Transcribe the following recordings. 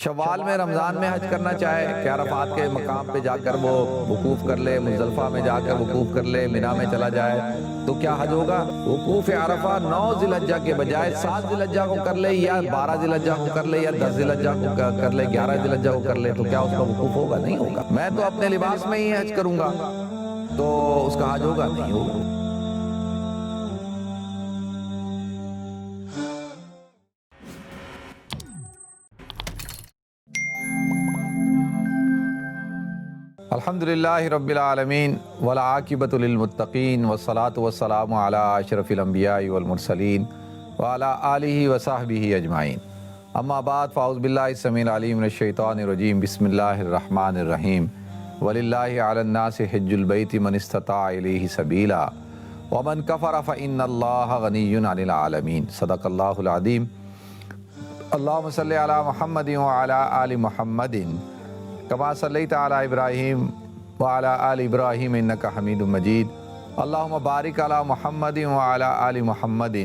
شوال میں رمضان میں حج کرنا چاہے کہ عرفات کے مقام پہ جا کر وہ وقوف کر لے، مزدلفہ میں جا کر وقوف کر لے، منی میں چلا جائے تو کیا حج ہوگا؟ وقوف عرفہ 9 ذی الحجہ کے بجائے 7 ذی الحجہ کو کر لے، یا 12 ذی الحجہ کو کر لے، یا 10 ذی الحجہ کو کر لے، 11 ذی الحجہ کو کر لے، تو کیا اس کا وقوف ہوگا؟ نہیں ہوگا۔ میں تو اپنے لباس میں ہی حج کروں گا تو اس کا حج ہوگا؟ نہیں ہوگا۔ الحمدللہ رب العالمین والعاقبۃ للمتقین والصلاة والسلام علی اشرف الانبیاء والمرسلین وعلی آلہ وصحبہ اجمعین، اما بعد فاعوذ باللہ السمیع العلیم من الشیطان الرجیم، بسم اللہ الرحمن الرحیم، وللہ علی الناس حج البیت من استطاع الیہ سبیلا ومن کفر فإن اللہ غنی عن العالمین، صدق اللہ العظیم۔ اللہم صلی علی محمد وعلی آل محمد کما صلیت علی ابراہیم وعلی آل ابراہیم انکا حمید مجید، اللہم بارک علی محمد وعلی آل محمد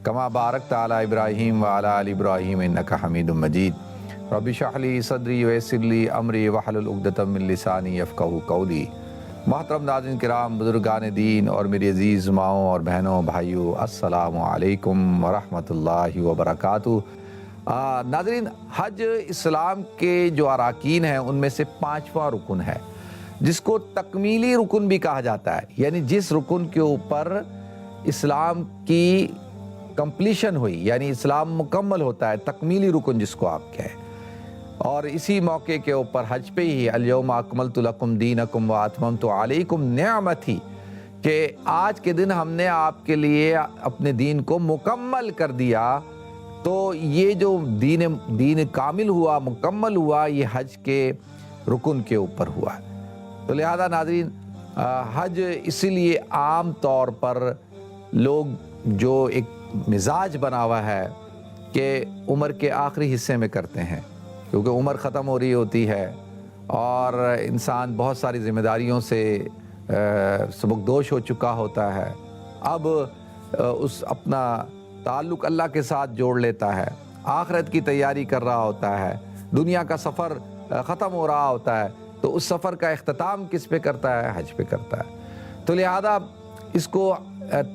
کما بارکت علی ابراہیم وعلی آل ابراہیم انکا حمید مجید، رب اشرح لی صدری ویسر لی امری واحلل عقدۃ من لسانی یفقہوا قولی۔ محترم ناظرین کرام، بزرگان دین اور میری عزیز ماؤں اور بہنوں بھائیوں، السلام علیکم ورحمۃ اللہ وبرکاتہ۔ ناظرین، حج اسلام کے جو اراکین ہیں ان میں سے 5واں رکن ہے، جس کو تکمیلی رکن بھی کہا جاتا ہے، یعنی جس رکن کے اوپر اسلام کی کمپلیشن ہوئی، یعنی اسلام مکمل ہوتا ہے، تکمیلی رکن جس کو آپ کہیں۔ اور اسی موقع کے اوپر حج پہ ہی الیوم اکملت لکم دینکم واتممت علیکم نعمتی، کہ آج کے دن ہم نے آپ کے لیے اپنے دین کو مکمل کر دیا۔ تو یہ جو دین کامل ہوا، مکمل ہوا، یہ حج کے رکن کے اوپر ہوا۔ تو لہذا ناظرین، حج اسی لیے عام طور پر لوگ جو ایک مزاج بنا ہوا ہے کہ عمر کے آخری حصے میں کرتے ہیں، کیونکہ عمر ختم ہو رہی ہوتی ہے اور انسان بہت ساری ذمہ داریوں سے سبکدوش ہو چکا ہوتا ہے، اب اس اپنا تعلق اللہ کے ساتھ جوڑ لیتا ہے، آخرت کی تیاری کر رہا ہوتا ہے، دنیا کا سفر ختم ہو رہا ہوتا ہے، تو اس سفر کا اختتام کس پہ کرتا ہے؟ حج پہ کرتا ہے۔ تو لہذا اس کو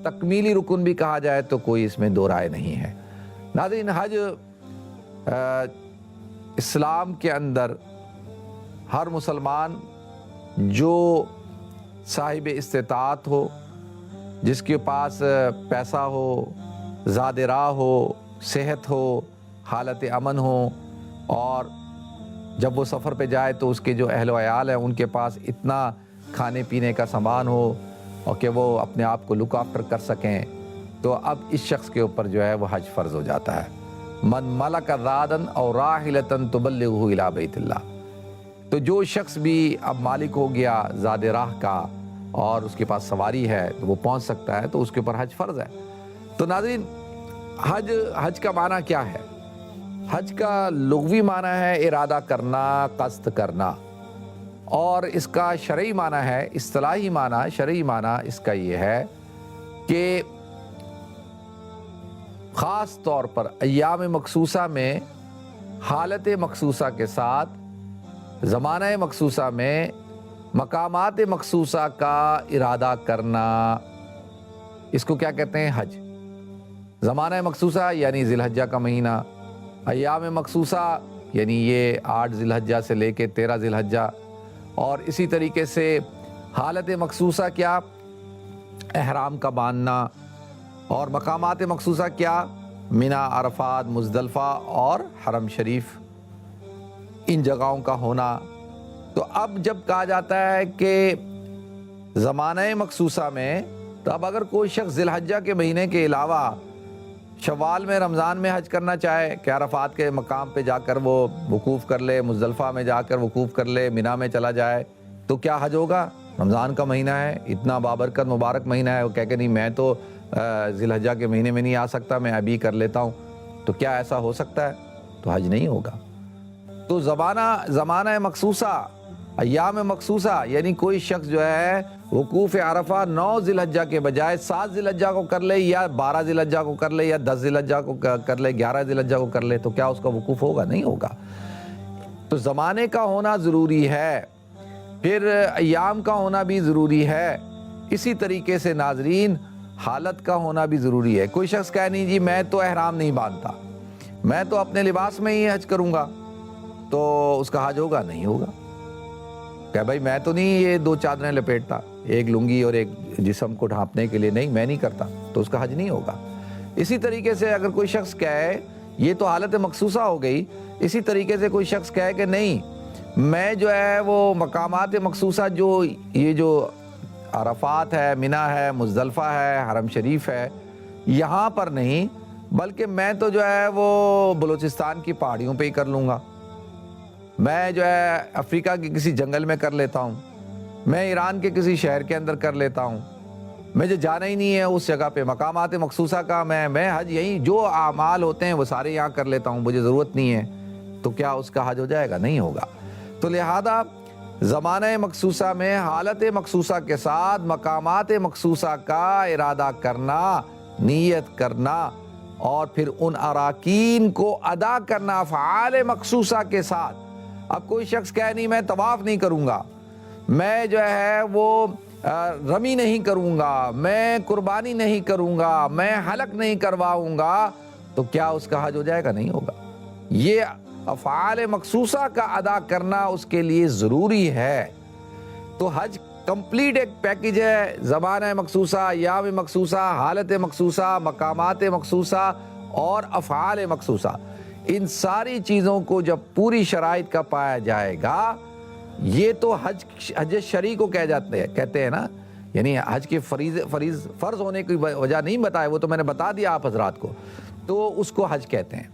تکمیلی رکن بھی کہا جائے تو کوئی اس میں دو رائے نہیں ہے۔ ناظرین، حج اسلام کے اندر ہر مسلمان جو صاحب استطاعت ہو، جس کے پاس پیسہ ہو، زاد راہ ہو، صحت ہو، حالت امن ہو، اور جب وہ سفر پہ جائے تو اس کے جو اہل و عیال ہیں ان کے پاس اتنا کھانے پینے کا سامان ہو اور کہ وہ اپنے آپ کو لک آفٹر کر سکیں، تو اب اس شخص کے اوپر جو ہے وہ حج فرض ہو جاتا ہے۔ من ملک زادن اور راحلتن تبلغہ الی بیت اللہ، تو جو شخص بھی اب مالک ہو گیا زاد راہ کا اور اس کے پاس سواری ہے تو وہ پہنچ سکتا ہے، تو اس کے اوپر حج فرض ہے۔ تو ناظرین، حج کا معنی کیا ہے؟ حج کا لغوی معنی ہے ارادہ کرنا، قصد کرنا، اور اس کا شرعی معنی ہے، اصطلاحی معنی، شرعی معنی اس کا یہ ہے کہ خاص طور پر ایام مخصوصہ میں، حالت مخصوصہ کے ساتھ، زمانہ مخصوصہ میں، مقامات مخصوصہ کا ارادہ کرنا، اس کو کیا کہتے ہیں؟ حج۔ زمانہ مخصوصہ یعنی ذی الحجہ کا مہینہ، ایام مخصوصہ یعنی یہ 8 ذی الحجہ سے لے کے 13 ذی الحجہ، اور اسی طریقے سے حالت مخصوصہ کیا؟ احرام کا باندھنا، اور مقامات مخصوصہ کیا؟ منی، عرفات، مزدلفہ اور حرم شریف، ان جگہوں کا ہونا۔ تو اب جب کہا جاتا ہے کہ زمانہ مخصوصہ میں، تو اب اگر کوئی شخص ذی الحجہ کے مہینے کے علاوہ شوال میں رمضان میں حج کرنا چاہے کہ عرفات کے مقام پہ جا کر وہ وقوف کر لے، مزدلفہ میں جا کر وقوف کر لے، منی میں چلا جائے، تو کیا حج ہوگا؟ رمضان کا مہینہ ہے، اتنا بابرکت مبارک مہینہ ہے، وہ کہہ کہ نہیں میں تو ذی الحجہ کے مہینے میں نہیں آ سکتا، میں ابھی کر لیتا ہوں، تو کیا ایسا ہو سکتا ہے؟ تو حج نہیں ہوگا۔ تو زمانہ مخصوصہ، ایام مخصوصہ، یعنی کوئی شخص جو ہے وقوف عرفہ 9 ذی الحجہ کے بجائے 7 ذی الحجہ کو کر لے، یا 12 ذی الحجہ کو کر لے، یا 10 ذی الحجہ کو کر لے، 11 ذی الحجہ کو کر لے، تو کیا اس کا وقوف ہوگا؟ نہیں ہوگا۔ تو زمانے کا ہونا ضروری ہے، پھر ایام کا ہونا بھی ضروری ہے، اسی طریقے سے ناظرین حالت کا ہونا بھی ضروری ہے۔ کوئی شخص کہے نہیں جی میں تو احرام نہیں باندھتا، میں تو اپنے لباس میں ہی حج کروں گا، تو اس کا حج ہوگا؟ نہیں ہوگا۔ کہ بھائی میں تو نہیں یہ 2 چادریں لپیٹتا، ایک لنگی اور ایک جسم کو ڈھانپنے کے لیے، نہیں میں نہیں کرتا، تو اس کا حج نہیں ہوگا۔ اسی طریقے سے اگر کوئی شخص کہے یہ تو حالت مخصوصہ ہو گئی، اسی طریقے سے کوئی شخص کہے کہ نہیں میں جو ہے وہ مقامات مخصوصہ جو یہ جو عرفات ہے، منی ہے، مزدلفہ ہے، حرم شریف ہے، یہاں پر نہیں، بلکہ میں تو جو ہے وہ بلوچستان کی پہاڑیوں پہ ہی کر لوں گا، میں جو ہے افریقہ کے کسی جنگل میں کر لیتا ہوں، میں ایران کے کسی شہر کے اندر کر لیتا ہوں، مجھے جانا ہی نہیں ہے اس جگہ پہ، مقامات مخصوصہ کا میں حج یہی جو اعمال ہوتے ہیں وہ سارے یہاں کر لیتا ہوں، مجھے ضرورت نہیں ہے، تو کیا اس کا حج ہو جائے گا؟ نہیں ہوگا۔ تو لہذا زمانہ مخصوصہ میں حالت مخصوصہ کے ساتھ مقامات مخصوصہ کا ارادہ کرنا، نیت کرنا، اور پھر ان اراکین کو ادا کرنا افعال مخصوصہ کے ساتھ۔ اب کوئی شخص کہے نہیں میں طواف نہیں کروں گا، میں جو ہے وہ رمی نہیں کروں گا، میں قربانی نہیں کروں گا، میں حلق نہیں کرواؤں گا، تو کیا اس کا حج ہو جائے گا؟ نہیں ہوگا۔ یہ افعال مخصوصہ کا ادا کرنا اس کے لیے ضروری ہے۔ تو حج کمپلیٹ ایک پیکج ہے، زمانہ مخصوصہ، ایام مخصوصہ، حالت مخصوصہ، مقامات مخصوصہ اور افعال مخصوصہ، ان ساری چیزوں کو جب پوری شرائط کا پایا جائے گا، یہ تو حج شرعی کو کہتے ہیں نا، یعنی حج کے فرض ہونے کی وجہ نہیں بتایا، وہ تو میں نے بتا دیا آپ حضرات کو، تو اس کو حج کہتے ہیں۔